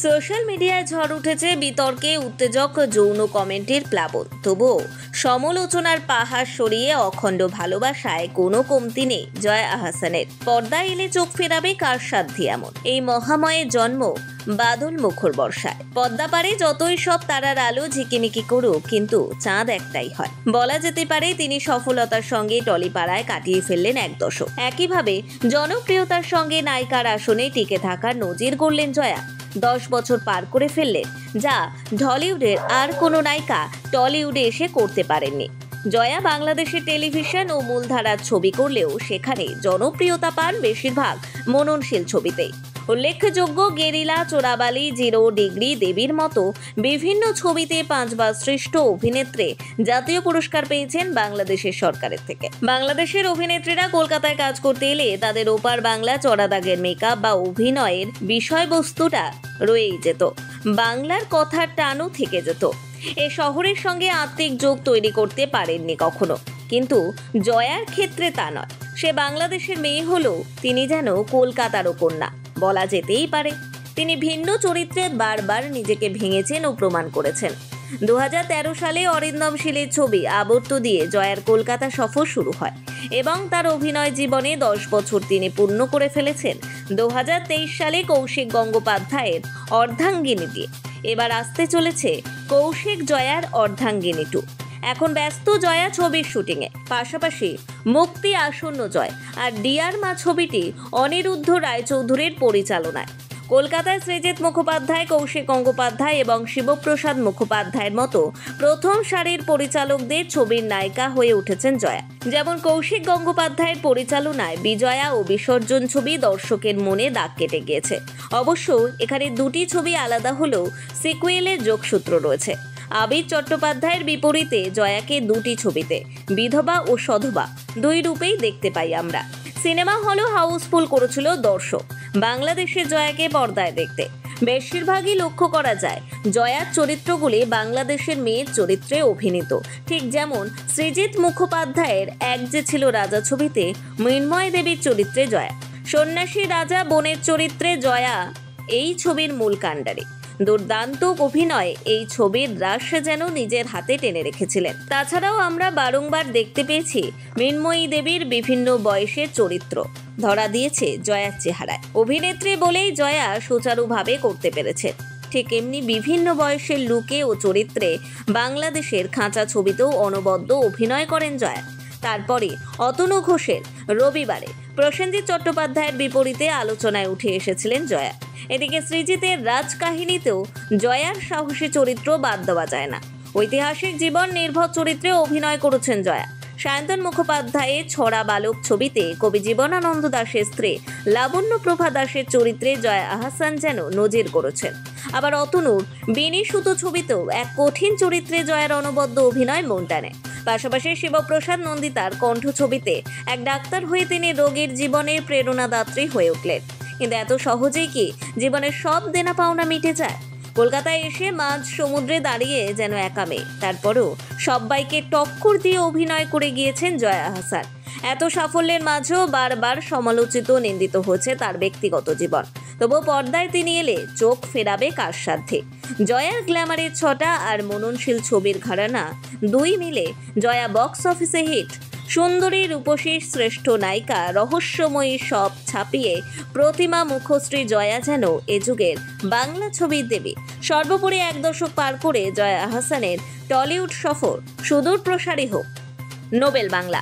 Social মিডিয়ায় ঝড় উঠেছে বিতর্কে উত্তেজক যৌন কমেন্টের প্লাবন। তবুও সমালোচনার পাহাড় সরিয়ে অখণ্ড ভালোবাসায় কোনো কমতি নেই জয়া আহসানের। পর্দায় এলে চোখ ফেরাবে কার সাধ্যি এমন এই মহাময়ের জন্ম বাদল মুখর বর্ষায়। পদ্মা পারে যতই সব তারার আলো ঝিকিমিকি করুক, কিন্তু চাঁদ একটাই হয়। বলা যেতে পারে তিনি সফলতার সঙ্গে টলিপাড়ায় কাটিয়ে ফেললেন এক দশক। একইভাবে জনপ্রিয়তার সঙ্গে নায়িকার আসনে টিকে থাকার নজির গড়লেন জয়া। 10 বছর পার করে ফেললেন, যা ঢলিউডের আর কোনো নায়িকা টলিউডে এসে করতে পারেননি। জয়া বাংলাদেশের টেলিভিশন ও মূলধারার ছবি করলেও সেখানে জনপ্রিয়তা পান বেশিরভাগ মননশীল ছবিতেই। উল্লেখযোগ্য গেরিলা, চোরাবালি, 0 ডিগ্রি, দেবীর মতো বিভিন্ন ছবিতে 5 বার শ্রেষ্ঠ অভিনেত্রী জাতীয় পুরস্কার পেয়েছেন বাংলাদেশের সরকারের থেকে। বাংলাদেশের অভিনেত্রীরা কলকাতায় কাজ করতে এলে তাদের ওপার বাংলা চড়া দাগের মেকআপ বা অভিনয়ের বিষয়বস্তুটা রয়েই যেত, বাংলার কথার টানও থেকে যেত। এ শহরের সঙ্গে আত্মিক যোগ তৈরি করতে পারেননি কখনো। কিন্তু জয়ার ক্ষেত্রে তা নয়। সে বাংলাদেশের মেয়ে হলেও তিনি যেন কলকাতারও কন্যা বলা যেতেই পারে। তিনি ভিন্ন চরিত্রে বারবার নিজেকে ভেঙেছেন ও প্রমাণ করেছেন। 2013 সালে অরিন্দম শীলের ছবি আবর্ত দিয়ে জয়ার কলকাতা সফর শুরু হয় এবং তার অভিনয় জীবনে 10 বছর তিনি পূর্ণ করে ফেলেছেন 2023 সালে কৌশিক গঙ্গোপাধ্যায়ের অর্ধাঙ্গিনী দিয়ে। এবার আসতে চলেছে কৌশিক জয়ার অর্ধাঙ্গিনী 2। এখন ব্যস্ত জয়া ছবির শুটিংয়ে, পাশাপাশি মুক্তি আসন্ন জয় আর ডিয়ার মা ছবিটি অনিরুদ্ধ রায়চৌধুরীর পরিচালনায়। কলকাতায় সৃজিত মুখোপাধ্যায়, কৌশিক গঙ্গোপাধ্যায় এবং শিবপ্রসাদ মুখোপাধ্যায়ের মতো প্রথম সারির পরিচালকদের ছবির নায়িকা হয়ে উঠেছেন জয়া। যেমন কৌশিক গঙ্গোপাধ্যায়ের পরিচালনায় বিজয়া ও বিসর্জন ছবি দর্শকের মনে দাগ কেটে গিয়েছে। অবশ্য এখানে দুটি ছবি আলাদা হলেও সিকুয়েলের যোগসূত্র রয়েছে। আবির চট্টোপাধ্যায়ের বিপরীতে জয়াকে দুটি ছবিতে বিধবা ও সধবা 2 রূপেই দেখতে পাই আমরা। সিনেমা হলও হাউসফুল করেছিল দর্শক বাংলাদেশের জয়াকে পর্দায় দেখতে। বেশিরভাগই লক্ষ্য করা যায় জয়ার চরিত্রগুলি বাংলাদেশের মেয়ের চরিত্রে অভিনীত। ঠিক যেমন সৃজিত মুখোপাধ্যায়ের এক যে ছিল রাজা ছবিতে মৃন্ময় দেবীর চরিত্রে জয়া, সন্ন্যাসী রাজা বোনের চরিত্রে জয়া এই ছবির মূল কাণ্ডারি। দুর্দান্ত অভিনয় এই ছবির রাশ যেন নিজের হাতে টেনে রেখেছিলেন। তাছাড়াও আমরা বারংবার দেখতে পেয়েছি মৃন্ময়ী দেবীর বিভিন্ন বয়সের চরিত্র ধরা দিয়েছে জয়ার চেহারায়। অভিনেত্রী বলেই জয়া সুচারুভাবে করতে পেরেছে। ঠিক এমনি বিভিন্ন বয়সের লুকে ও চরিত্রে বাংলাদেশের খাঁচা ছবিতেও অনবদ্য অভিনয় করেন জয়া। তারপরে অতনু ঘোষের রবিবারে প্রসেনজিৎ চট্টোপাধ্যায়ের বিপরীতে আলোচনায় উঠে এসেছিলেন জয়া। এদিকে সৃজিতের রাজকাহিনীতেও জয়ার সাহসী চরিত্র বাদ দেওয়া যায় না। ঐতিহাসিক জীবন নির্ভর চরিত্রে অভিনয় করেছেন জয়া। সায়ন্তন মুখোপাধ্যায়ের ছড়া বালক ছবিতে কবি জীবনানন্দ দাশের স্ত্রী লাবণ্য প্রভা দাসের চরিত্রে জয়া আহসান যেন নজির করেছেন। আবার অতনুর বিনি সুতো ছবিতেও এক কঠিন চরিত্রে জয়ার অনবদ্য অভিনয় মন টানে। পাশাপাশি শিবপ্রসাদ নন্দিতার কণ্ঠ ছবিতে এক ডাক্তার হয়ে তিনি রোগীর জীবনের প্রেরণাদাত্রী হয়ে উঠলেন। কিন্তু এত সহজেই কি জীবনের সব দেনা পাওনা মিটে যায়? কলকাতায় এসে মাঝ সমুদ্রে দাঁড়িয়ে যেন একা মেয়ে, তারপরও সবাইকে টক্কর দিয়ে অভিনয় করে গিয়েছেন জয়া আহসান। এত সাফল্যের মাঝেও বারবার সমালোচিত নিন্দিত হয়েছে তার ব্যক্তিগত জীবন। তবু পর্দায় তিনি এলে চোখ ফেরাবে কার সাধ্যে? জয়ার গ্ল্যামারের 6টা আর মননশীল ছবির ঘরানা 2 মিলে জয়া বক্স অফিসে হিট। সুন্দরী, রূপসী, শ্রেষ্ঠ নায়িকা, রহস্যময়ী সব ছাপিয়ে প্রতিমা মুখশ্রী জয়া যেন এ যুগের বাংলা ছবির দেবী। সর্বোপরি 1 দশক পার করে জয়া আহসানের টলিউড সফর সুদূর প্রসারী হোক। নোবেল বাংলা।